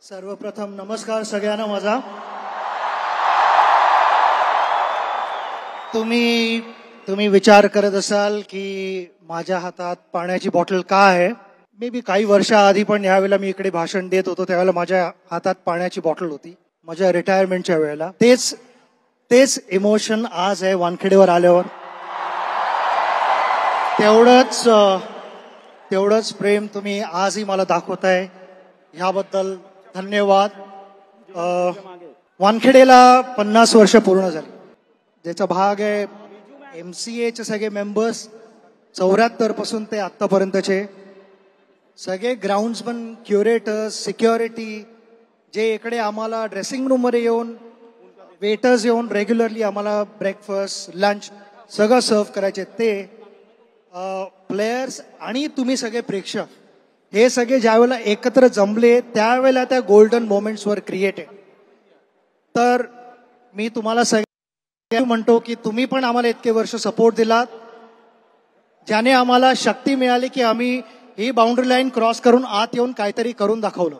सर्वप्रथम नमस्कार सगळ्यांना माझा. तुम्ही विचार करत असाल की माझ्या हातात पाण्याची बॉटल का आहे. मे बी काही वर्षाआधी पण यावेळेला मी इकडे भाषण देत होतो त्यावेळेला माझ्या हातात पाण्याची बॉटल होती माझ्या रिटायरमेंटच्या वेळेला. तेच इमोशन आज आहे वानखेडेवर आल्यावर. तेवढंच प्रेम तुम्ही आजही मला दाखवताय, ह्याबद्दल धन्यवाद. वानखेडेला 50 वर्ष पूर्ण झाली, ज्याचा भाग आहे MCAचे सगळे मेंबर्स 74 पासून ते आतापर्यंतचे सगळे ग्राउंड्समन, क्युरेटर्स, सिक्युरिटी, जे इकडे आम्हाला ड्रेसिंग रूम मध्ये येऊन वेटर्स येऊन रेग्युलरली आम्हाला ब्रेकफास्ट लंच सगळं सर्व करायचे, ते प्लेयर्स आणि तुम्ही सगळे प्रेक्षक, हे सगळे ज्यावेळेला एकत्र जमले त्यावेळेला त्या गोल्डन मोमेंट्सवर क्रिएट आहे. तर मी तुम्हाला सगळे म्हणतो की तुम्ही पण आम्हाला इतके वर्ष सपोर्ट दिलात, ज्याने आम्हाला शक्ती मिळाली की आम्ही ही बाउंड्री लाईन क्रॉस करून आत येऊन काहीतरी करून दाखवलं.